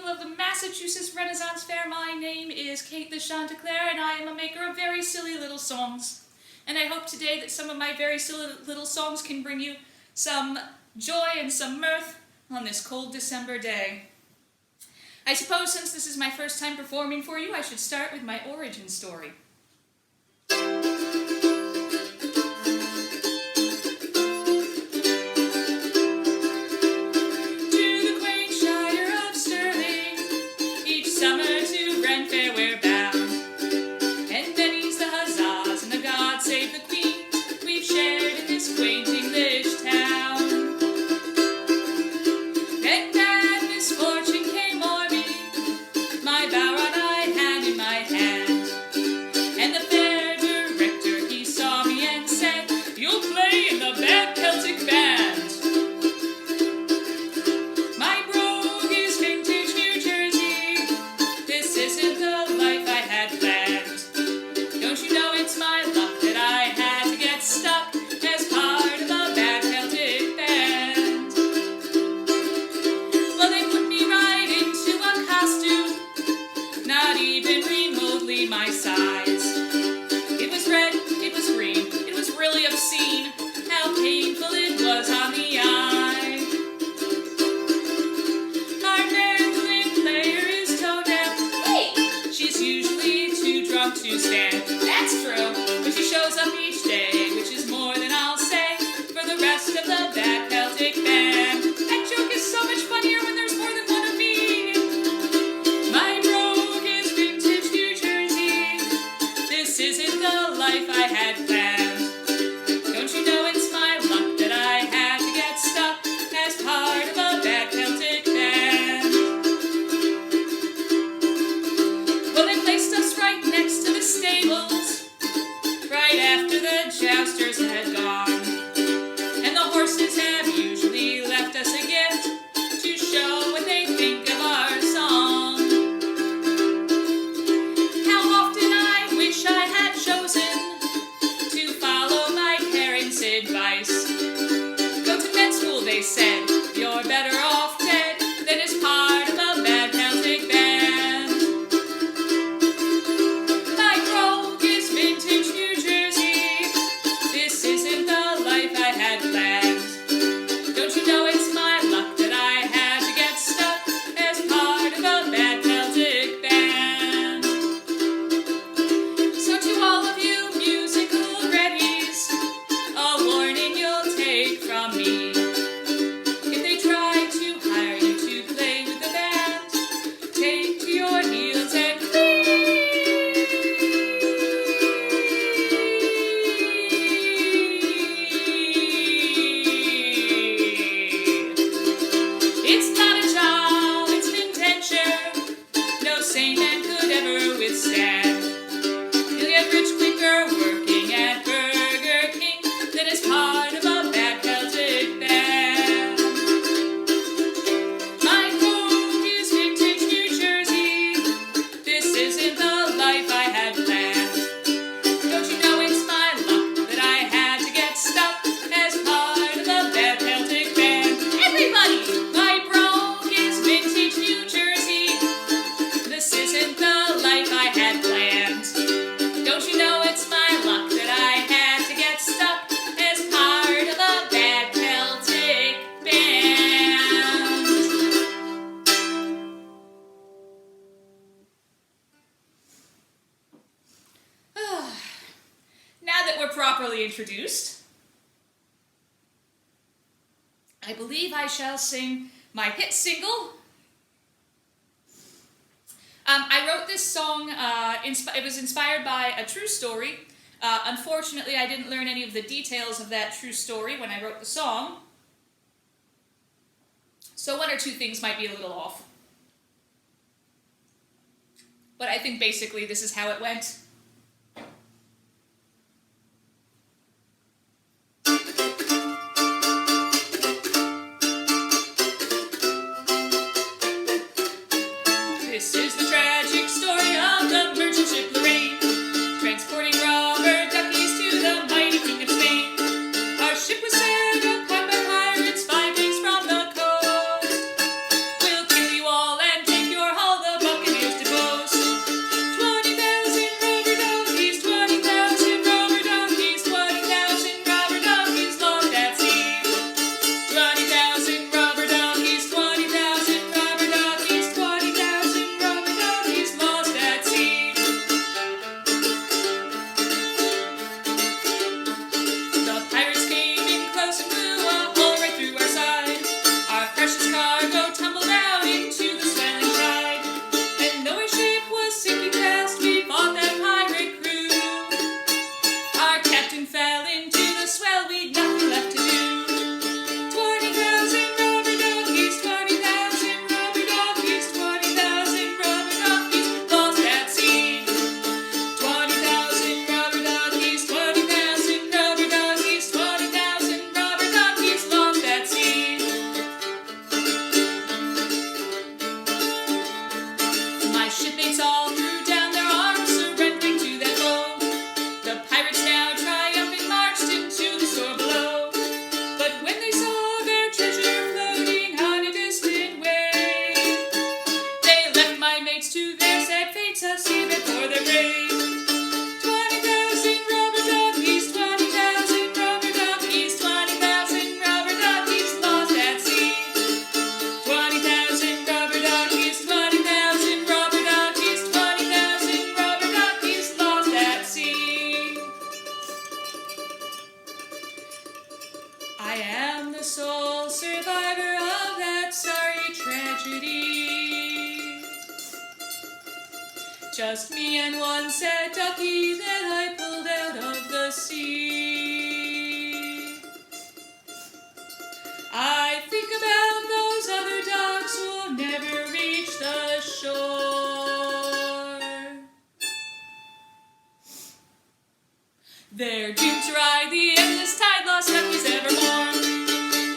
people of the Massachusetts Renaissance Fair. My name is Kate the Chanticlaire, and I am a maker of very silly little songs. And I hope today that some of my very silly little songs can bring you some joy and some mirth on this cold December day. I suppose since this is my first time performing for you, I should start with my origin story. My size. It was red, it was green, it was really obscene how painful it was on the eye. Our mandolin player is toned down. Hey! She's usually too drunk to stand. That's true, but she shows up each day, which is more than I'll say for the rest of the Bad Celtic Band. That joke is so much funnier when there's more than one of me. This isn't the life I had planned. Don't you know it's my luck that I had to get stuck as part of a Bad Celtic Band? Well, they placed us right next to the stables, right after the jousters had gone. And the horses have usually left us a gift to show what they think of our song. Advice. Go to med school, they said. You're better off dead than as part of a Bad Celtic Band. My brogue is vintage New Jersey. This isn't the life I had planned. Don't you know it's my luck that I had to get stuck as part of a Bad Celtic Band. So to all of you musical readies, a warning you'll take from me. If they try to hire you to play with the band, take to your heels and flee. It's not a job, it's an intention no sane man could ever withstand. You'll get rich quicker working at Burger King than as part of a Bad Celtic Band. My home is vintage New Jersey. This isn't the life I had planned. Don't you know it's my luck that I had to get stuck as part of a Bad Celtic Band? Everybody! My brogue is vintage New Jersey. This isn't the life I had planned. Don't you know it's my luck that I had to get stuck as part of a Bad Celtic Band. Now that we're properly introduced, I believe I shall sing my hit single. I wrote this song, it was inspired by a true story. Unfortunately, I didn't learn any of the details of that true story when I wrote the song, so one or two things might be a little off. But I think basically this is how it went. This is the tragic story of the merchant ship Lorraine, transporting rubber duckies to the mighty king of Spain. Our ship was sailed upon by pirates 5 days from the coast. We'll kill you all and take your the sole survivor of that sorry tragedy. Just me and one sad ducky that I pulled out of the sea. I think about those other ducks who'll never reach the shore. They're doomed to ride the endless tide, lost duckies evermore.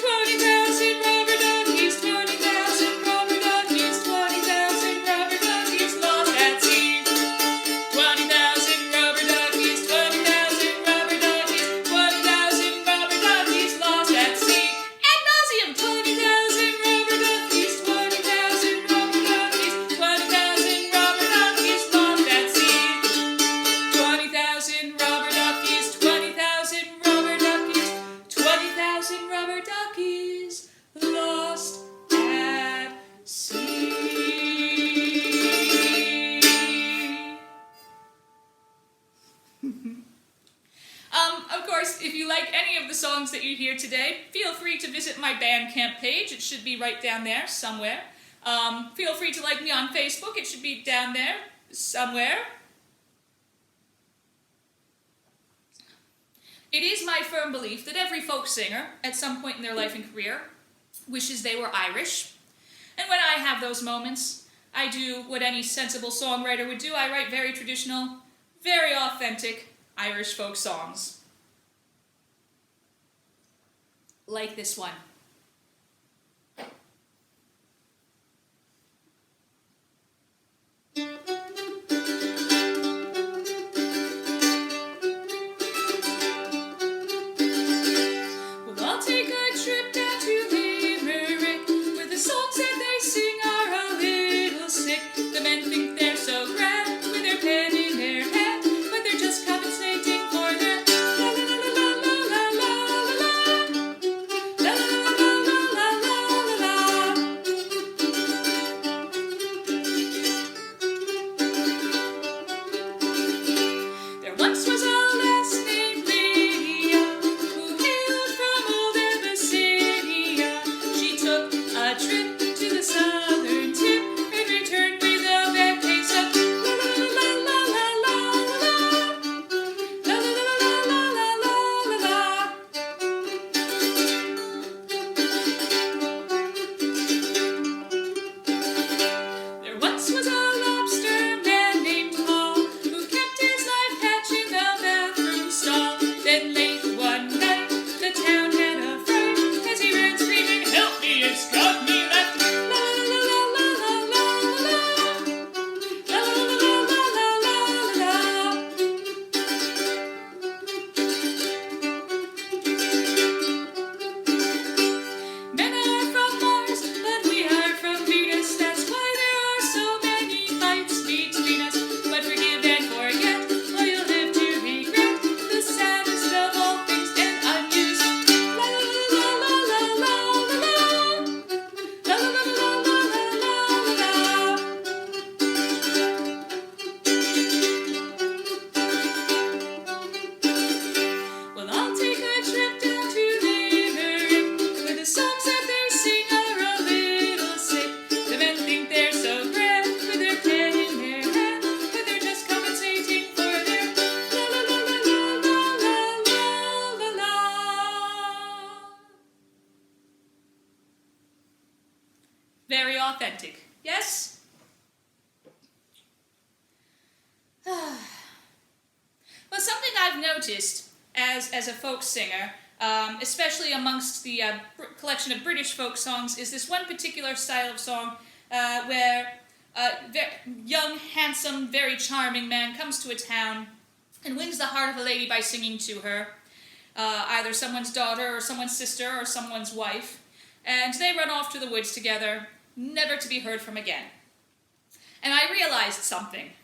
20,000 rubber duckies, 20,000 rubber duckies, 20,000 rubber duckies lost at sea. 20,000 rubber duckies, 20,000 rubber duckies, 20,000 rubber duckies lost at sea. Ad nauseum! 20,000 rubber duckies, 20,000 rubber duckies, 20,000 rubber duckies lost at sea. 20,000 rubber duckies, 20,000 rubber duckies, 20,000 rubber duckies lost at sea. Of course, if you like any of the songs that you hear today, feel free to visit my Bandcamp page. It should be right down there somewhere. Feel free to like me on Facebook. It should be down there somewhere. It is my firm belief that every folk singer, at some point in their life and career, wishes they were Irish. And when I have those moments, I do what any sensible songwriter would do. I write very traditional, very authentic Irish folk songs. Like this one. Well, I'll take a trip down to Limerick, where the songs that they sing are a little sick. The men think they're so grand with their pen in their hand, but they're just compensating for their la la la la la la la la la la la la la la. There once was a lass named Lydia, who hailed from old Abyssinia. She took a trip to the southern tip and returned with a bad case of la la la la la la la la la la la la la la. There once was a lobster man named Paul, who kept his life hatch in the bathroom stall. Then late one night, the town had a fright as he ran screaming, "Help me, it's got me left!" La la la la la la la la la la la la la la. Men are from Mars, but we are from Venus. That's why there are so many fights between us. But forgive and forget, or you'll live to regret the saddest of all things, and amused. La la la la la la la la la la la la la la. Well, I'll take a trip down to Limerick, where the songs that they sing are a little sick. The men think they're so grand with their pen in their hand, but they're just compensating for their la la la la la la la la la. Very authentic, yes? Well, something I've noticed as a folk singer, especially amongst the collection of British folk songs, is this one particular style of song where a young, handsome, very charming man comes to a town and wins the heart of a lady by singing to her, either someone's daughter or someone's sister or someone's wife, and they run off to the woods together, never to be heard from again. And I realized something.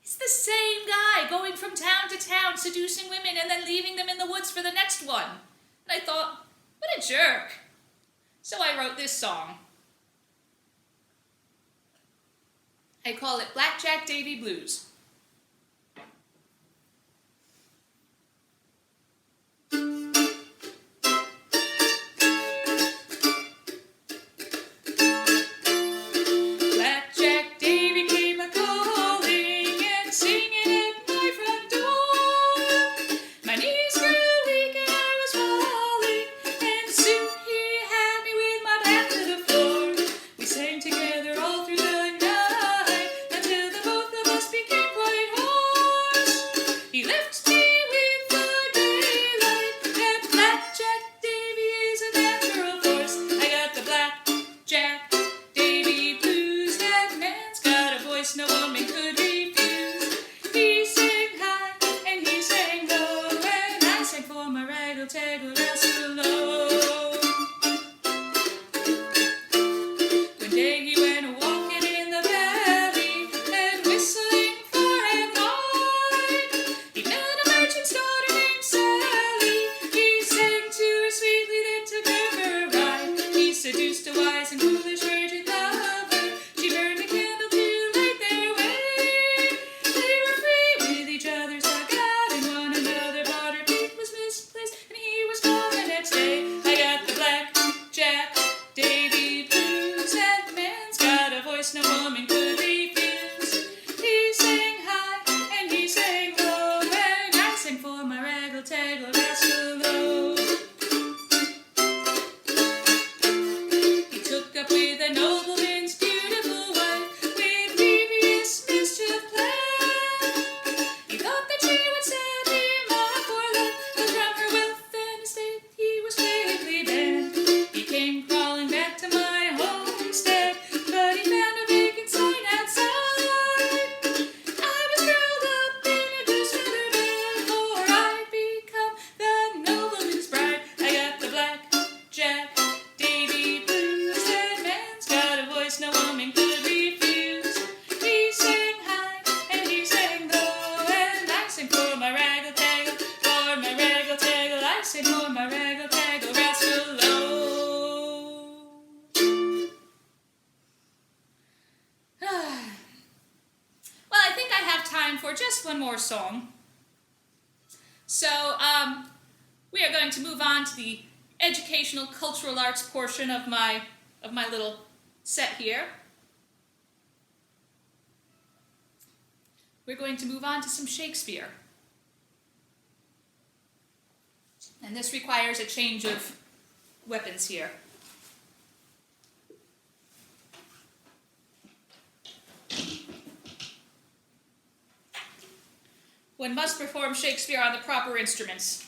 It's the same guy going from town to town, seducing women and then leaving them in the woods for the next one. And I thought, what a jerk. So I wrote this song. I call it Blackjack Davy Blues. seduced a wise and foolish virgin lover. She burned a candle to light their way. They were free with each other, stuck out in one another, but her faith was misplaced, and he was gone the next day. I got the black Jack Davy blues. That man's got a voice no woman could refuse. He sang high and he sang low, and I sang for my raggle-taggle rascal low. He took up with a nobleman's beautiful wife, with devious mischief planned. He thought that she would set him up for life, but from her wealth and estate he was quickly banned. He came crawling back to my homestead, but he found a vacant sign outside. I was curled up in a goose feather bed, for I'd become the nobleman's bride. I got the black Jack Davy blues. That man's got a voice no woman could refuse. He sang high and he sang low, and I sang for my raggle-taggle, for my raggle-taggle. I sang for my raggle-taggle rascal low. Well, I think I have time for just one more song. So, we are going to move on to the educational cultural arts portion of my little set here. We're going to move on to some Shakespeare. And this requires a change of weapons here. One must perform Shakespeare on the proper instruments.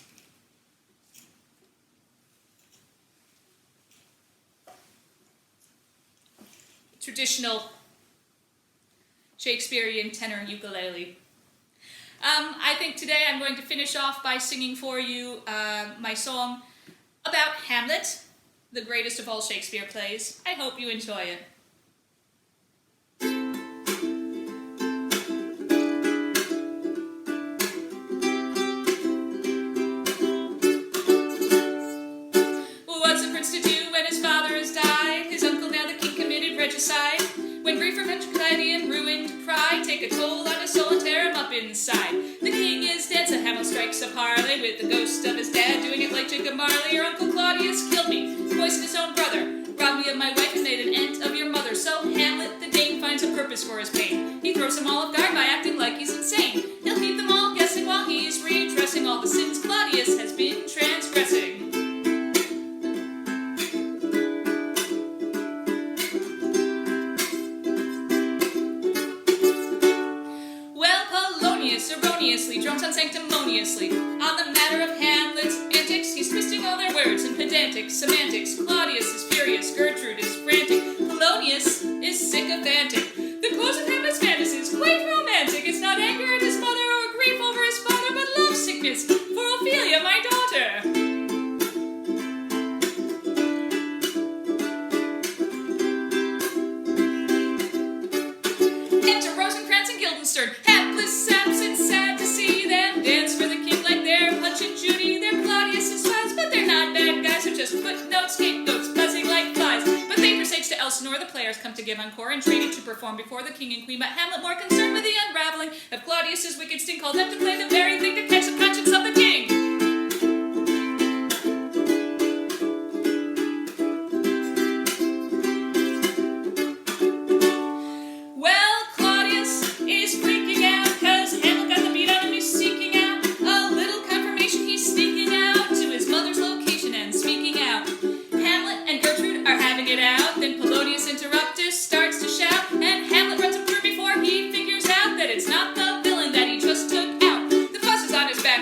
Traditional Shakespearean tenor ukulele. I think today I'm going to finish off by singing for you my song about Hamlet, the greatest of all Shakespeare plays. I hope you enjoy it. What's a prince to do when his father has died? His uncle, now the king, committed regicide. When grief from anxiety and ruined pride take a toll on his soul and tear him up inside. The king is dead, so Hamlet strikes a parley with the ghost of his dad, doing it like Jacob Marley. Your uncle Claudius killed me, poisoned his own brother, robbed me of my wife and made an ant of your mother. So Hamlet the Dane finds a purpose for his pain. He throws them all off guard by acting like he's insane. He'll keep them all guessing while he's redressing all the sins Claudius has been transgressing. Erroneously, drones unsanctimoniously on the matter of Hamlet's antics. He's twisting all their words in pedantic semantics. Claudius is furious, Gertrude is frantic, Polonius is sycophantic. The cause of Hamlet's madness is quite romantic. It's not anger at his mother or grief over his father, but love sickness for Ophelia, my daughter. Enter Rosencrantz and Guildenstern, hapless, absent, sad to see them dance for the king like they're Punch and Judy. They're Claudius's spies, but they're not bad guys. They're just footnotes, scapegoats, buzzing like flies. But they presage to Elsinore, the players come to give encore, entreaty to perform before the king and queen. But Hamlet, more concerned with the unraveling of Claudius's wicked sting, called them to play the very thing to catch the conscience of the king.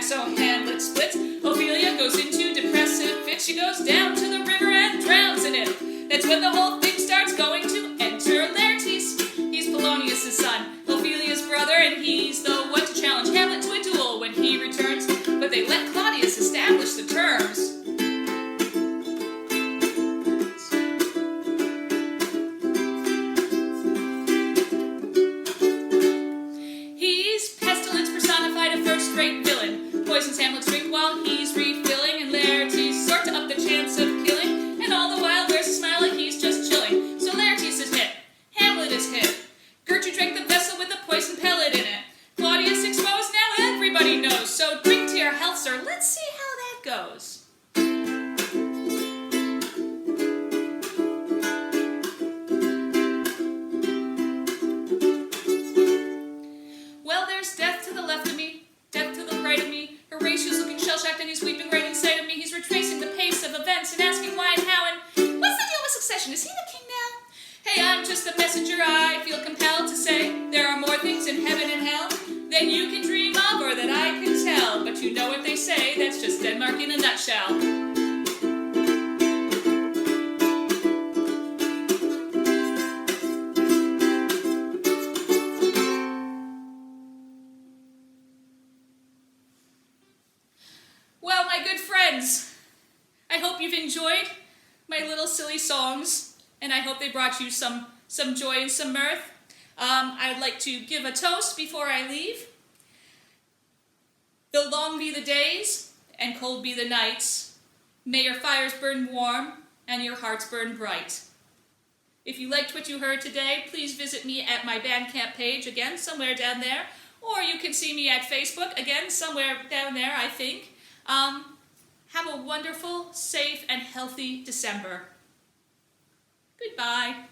So Hamlet just the messenger I feel compelled to say there are more things in heaven and hell than you can dream of or that I can tell. But you know what they say, that's just Denmark in a nutshell. Well, my good friends, I hope you've enjoyed my little silly songs, and I hope they brought you some joy and some mirth. I'd like to give a toast before I leave. Though long be the days and cold be the nights, may your fires burn warm and your hearts burn bright. If you liked what you heard today, please visit me at my Bandcamp page, again, somewhere down there, or you can see me at Facebook, again, somewhere down there, I think. Have a wonderful, safe, and healthy December. Goodbye.